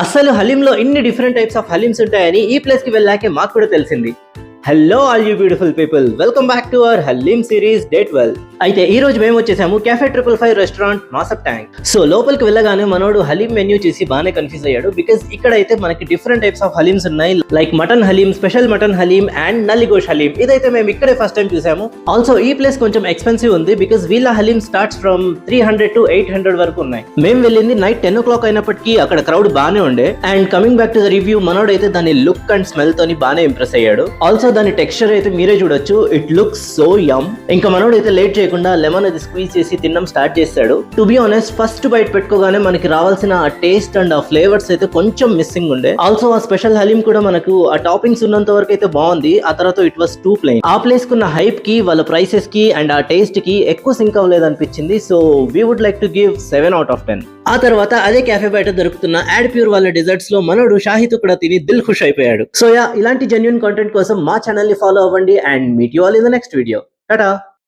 అసలు హలీంలో ఇన్ని different types of haleems ఉంటాయని ఈ ప్లేస్ కి వెళ్ళాకే మాకు కూడా తెలిసింది. Hello all you beautiful people, welcome back to our haleem series day 12. అయితే ఈ రోజు మేము వచ్చేసాము Cafe 555 రెస్టారెంట్ మాసప్ ట్యాంక్. సో లోపలికి వెళ్ళగానే మనోడు హలీం మెన్యూ చూసి బాగానే కన్ఫ్యూజ్ అయ్యాడు. బికాస్ ఇక్కడ అయితే మనకి డిఫరెంట్ టైప్స్ ఆఫ్ హలీమ్స్ ఉన్నాయి. Like mutton haleem, special mutton haleem and nalli gosht haleem. ఇదైతే మేము ఇక్కడే ఫస్ట్ టైం చూసాము. ఆల్సో ఈ ప్లేస్ కొంచెం ఎక్స్పెన్సివ్ ఉంది బికాస్ వీళ్ళ హలీం స్టార్ట్స్ ఫ్రమ్ 300 to 800 వరకు ఉన్నాయి. మేము వెళ్ళింది నైట్ 10 o'clock అయినప్పటికీ అక్కడ క్రౌడ్ బాగానే ఉండే. And coming back to the review, మనోడు అయితే దాని లుక్ అండ్ స్మెల్ తోని బాగానే ఇంప్రెస్ అయ్యాడు. ఆల్సో దాని టెక్స్చర్ అయితే మీరే చూడొచ్చు, ఇట్ లుక్స్ సో యమ్. ఇంకా మనోడు అయితే లేట్ చేయకుండా లెమన్ అది స్క్వీజ్ చేసి తినడం స్టార్ట్ చేశాడు. To be honest, first bite పెట్టుకోగానే మనకి రావాల్సిన ఆ టేస్ట్ అండ్ ఆ ఫ్లేవర్స్ అయితే కొంచెం మిస్సింగ్ ఉండే. ఆల్సో ఆ స్పెషల్ హలీం కూడా మనకు ఆ టాపింగ్స్ ఉన్నంత వరకు అయితే బాగుంది. ఆ తర్వాత ఇట్ వాస్ టూ ప్లెయిన్. ఆ ప్లేస్ కున్న హైప్ కి, వాళ్ళ ప్రైసెస్ కి అండ్ ఆ టేస్ట్ కి ఎక్కువ సింక్ అవ్వలేదు అనిపించింది. So we would like to give 7 out of 10. ఆ తర్వాత అదే క్యాఫే బయట దొరుకుతున్న యాడ్ ప్యూర్ వాళ్ళ డెజర్ట్స్ లో మనోడు షాహిద్ కూడా తిని దిల్ ఖుష్ అయిపోయాడు. సో ఇలాంటి జెన్యూన్ కంటెంట్ కోసం మా ఛానల్ ని ఫాలో అవ్వండి and meet you all in the next video. Tata.